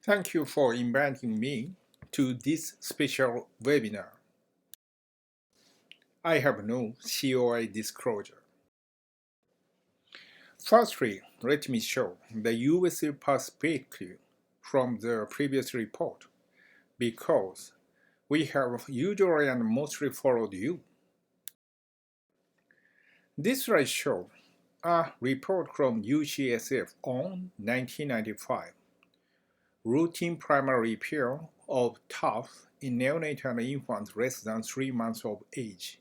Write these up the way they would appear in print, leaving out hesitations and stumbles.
Thank you for inviting me to this special webinar. I have no COI disclosure. Firstly, let me show the USA perspective from the previous report, because we have usually and mostly followed you. This slide shows a report from UCSF on 1995, routine primary repair of TOF in neonatal infants less than 3 months of age.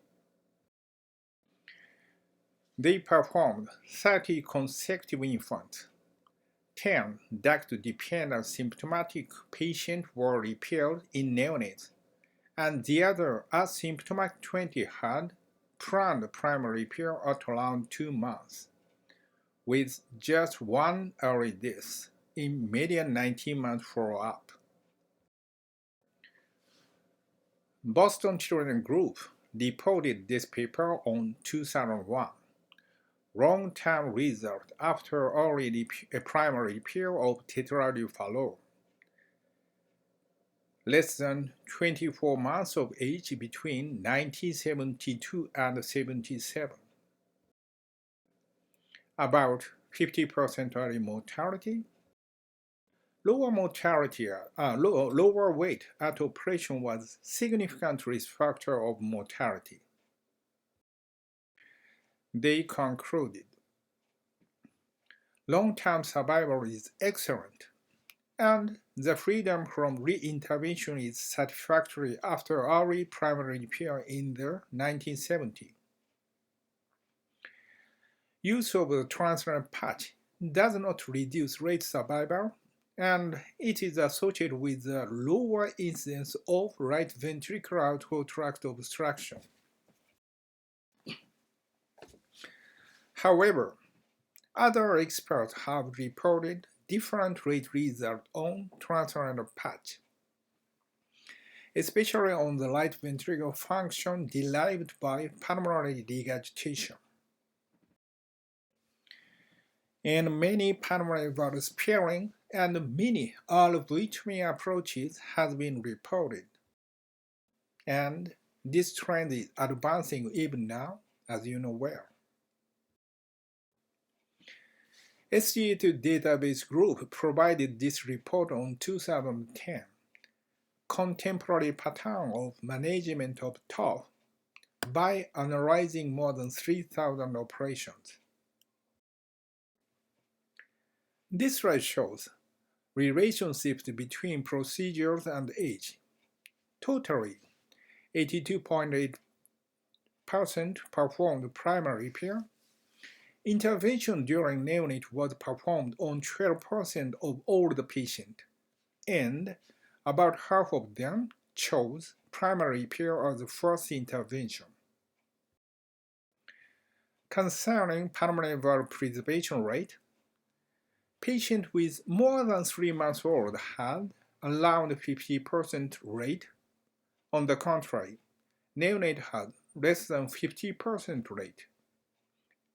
They performed 30 consecutive infants. 10 duct-dependent symptomatic patients were repaired in neonates, and the other asymptomatic 20 had planned primary repair at around 2 months, with just one early death in median 19-month follow-up. Boston Children's Group reported this paper on 2001. Long-term result after early primary repair of tetrahydrofolol, less than 24 months of age between 1972 and 77. About 50% early mortality. Lower weight at operation was significant risk factor of mortality. They concluded, long-term survival is excellent, and the freedom from re-intervention is satisfactory after early primary repair in the 1970s. Use of the transplant patch does not reduce rate survival, and it is associated with a lower incidence of right ventricular outflow tract obstruction. However, other experts have reported different rate results on transplant patch, especially on the right ventricular function derived by pulmonary regurgitation. And many pulmonary valve sparing and many allorectomy approaches has been reported. And this trend is advancing even now, as you know well. SGA2 database group provided this report on 2010, contemporary pattern of management of TOF by analyzing more than 3,000 operations. This slide shows relationships between procedures and age. Totally, 82.8% performed primary repair. Intervention during neonate was performed on 12% of all the patients, and about half of them chose primary repair as the first intervention. Concerning pulmonary valve preservation rate, patients with more than 3 months old had around 50% rate. On the contrary, neonate had less than 50% rate.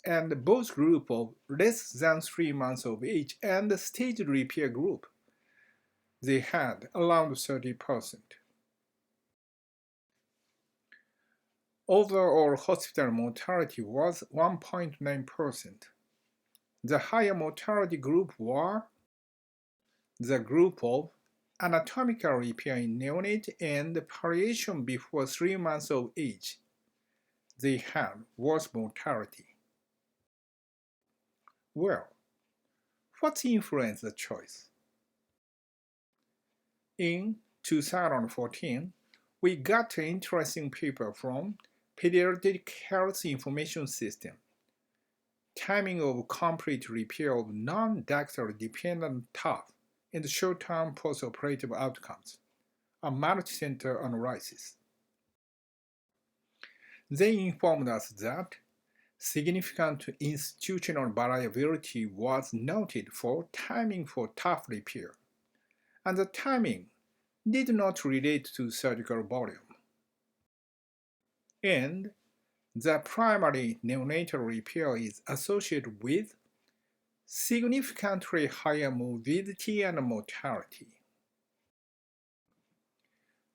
And both group of less than 3 months of age and the staged repair group, they had around 30%. Overall hospital mortality was 1.9%. The higher mortality group were the group of anatomical repair in neonate and palliation before 3 months of age. They had worse mortality. Well, what influenced the choice? In 2014, we got an interesting paper from Pediatric Health Information System, timing of complete repair of non-ductal dependent TOF and short-term post-operative outcomes, a multi-center analysis. They informed us that significant institutional variability was noted for timing for TOF repair, and the timing did not relate to surgical volume. And the primary neonatal repair is associated with significantly higher morbidity and mortality.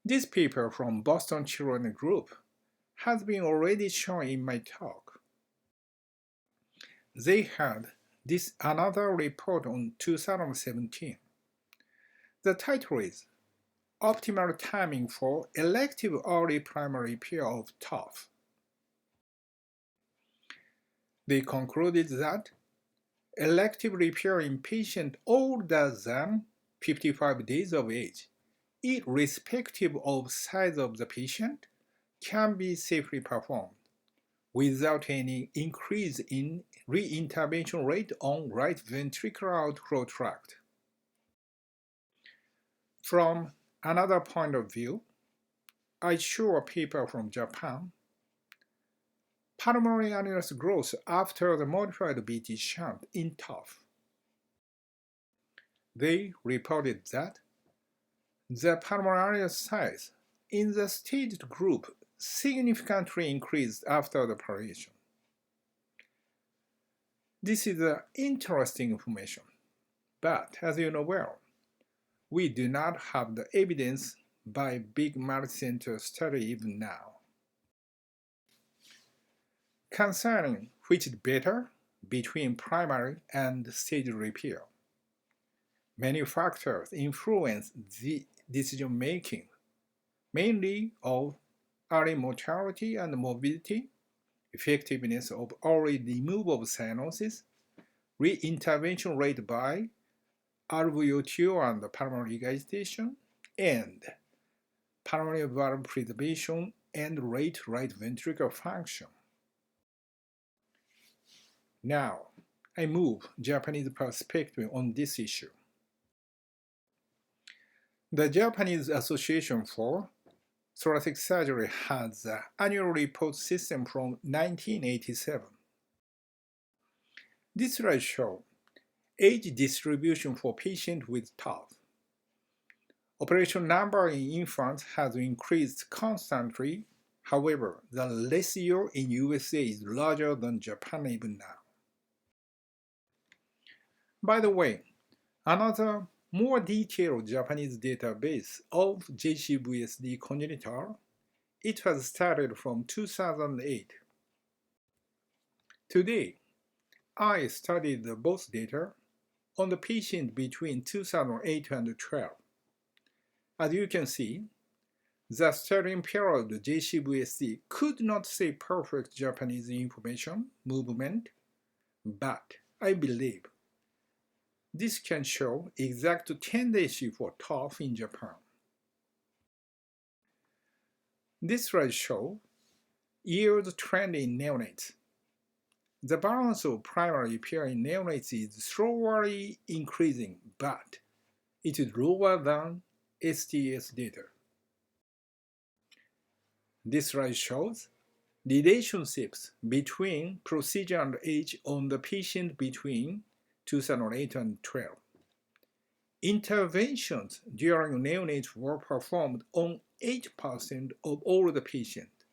This paper from Boston Children Group has been already shown in my talk. They had this another report on 2017. The title is Optimal Timing for Elective Early Primary Repair of TOF. They concluded that elective repair in patients older than 55 days of age, irrespective of size of the patient, can be safely performed without any increase in reintervention rate on right ventricular outflow tract. From another point of view, I show a paper from Japan. Pulmonary annulus growth after the modified BT shunt in TOF. They reported that the pulmonary annulus size in the staged group significantly increased after the palliation. This is interesting information, but as you know well, we do not have the evidence by big multicenter study even now. Concerning which is better between primary and staged repair, many factors influence the decision making, mainly of early mortality and morbidity, effectiveness of early removal of cyanosis, reintervention rate by alveolo and pulmonary regurgitation, and pulmonary valve preservation and right ventricular function. Now, I move Japanese perspective on this issue. The Japanese Association for Thoracic Surgery has an annual report system from 1987. This slide shows age distribution for patients with TOF. Operation number in infants has increased constantly. However, the ratio in USA is larger than Japan even now. By the way, another more detailed Japanese database of JCVSD congenital, it was started from 2008. Today, I studied both data on the patient between 2008 and 12. As you can see, the studying period JCVSD could not say perfect Japanese information movement, but I believe this can show exact tendency for TOF in Japan. This slide shows yield trend in neonates. The balance of primary repair in neonates is slowly increasing, but it is lower than STS data. This slide shows relationships between procedure and age on the patient between 2008 and 12. Interventions during neonates were performed on 8% of all the patients,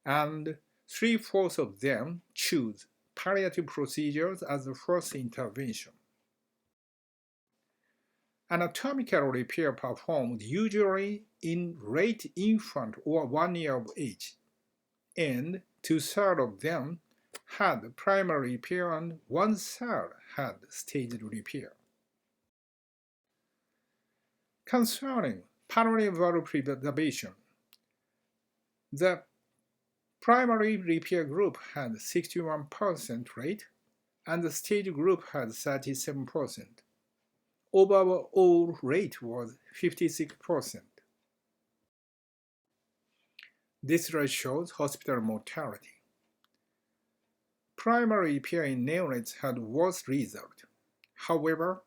and 3/4 of them choose palliative procedures as the first intervention. Anatomical repair performed usually in late infant or 1 year of age, and 2/3 of them had primary repair and 1/3 had staged repair. Concerning pulmonary valve preservation, the primary repair group had 61% rate and the staged group had 37%. Overall rate was 56%. This slide shows hospital mortality. Primary repair in neonates had worse result. However,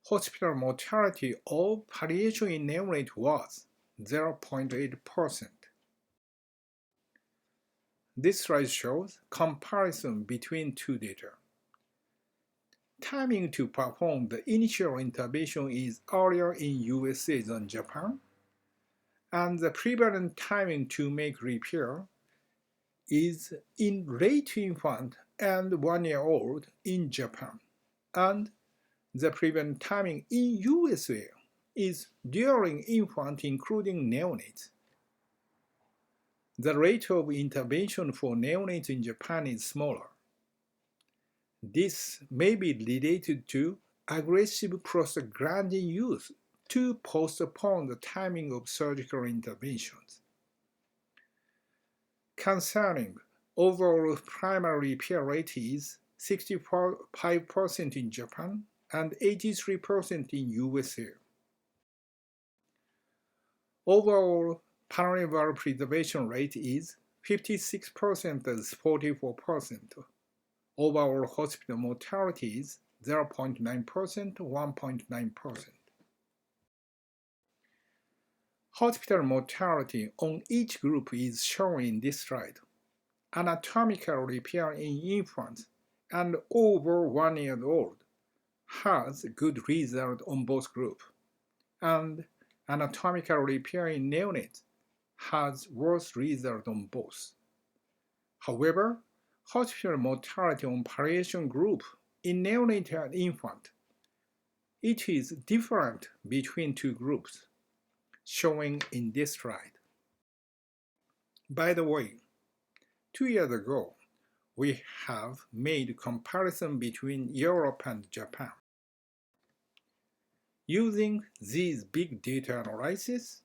hospital mortality of palliation in neonate was 0.8%. This slide shows comparison between two data. Timing to perform the initial intervention is earlier in USA than Japan, and the prevalent timing to make repair is in late infant and 1 year old in Japan, and the prevalent timing in USA is during infant, including neonates. The rate of intervention for neonates in Japan is smaller. This may be related to aggressive prostaglandin use to postpone the timing of surgical interventions. Concerning overall primary repair rate is 65% in Japan and 83% in USA. Overall pulmonary valve preservation rate is 56% as 44%. Overall hospital mortality is 0.9% to 1.9%. Hospital mortality on each group is shown in this slide. Anatomical repair in infants and over 1 year old has good result on both groups, and anatomical repair in neonates has worse result on both. However, hospital mortality on palliation group in neonate and infant, it is different between two groups, showing in this slide. By the way, 2 years ago, we have made comparison between Europe and Japan. Using these big data analysis,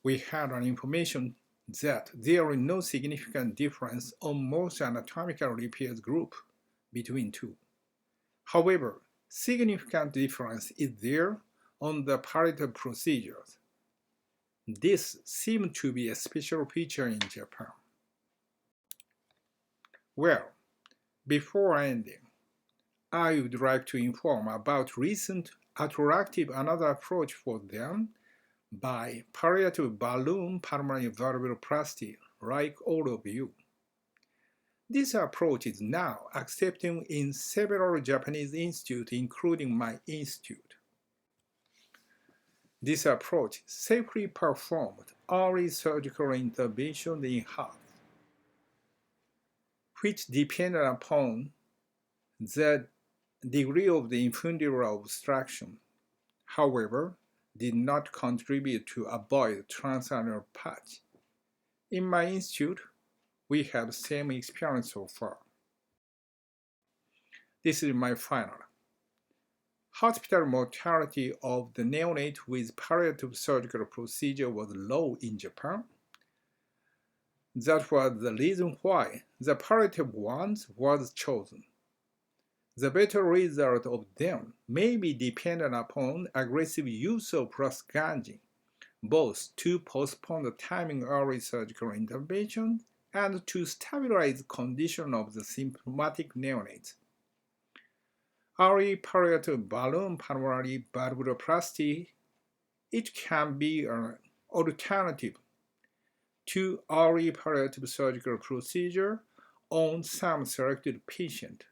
we had an information that there is no significant difference on most anatomical repairs group between two. However, significant difference is there on the palliative procedures. This seems to be a special feature in Japan. Well, before ending, I would like to inform about recent attractive another approach for them by palliative balloon pulmonary valvuloplasty, like all of you. This approach is now accepted in several Japanese institutes, including my institute. This approach safely performed early surgical intervention in heart, which depended upon the degree of the infundibular obstruction, however, did not contribute to avoid transannular patch. In my institute, we have the same experience so far. This is my final. Hospital mortality of the neonate with palliative surgical procedure was low in Japan. That was the reason why the palliative ones was chosen. The better result of them may be dependent upon aggressive use of prostaglandin, both to postpone the timing early surgical intervention and to stabilize the condition of the symptomatic neonates. Early palliative balloon pulmonary valvuloplasty, it can be an alternative to early palliative surgical procedure on some selected patient,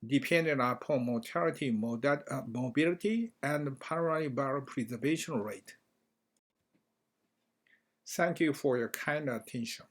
depending upon mortality, mobility, and pulmonary valve preservation rate. Thank you for your kind attention.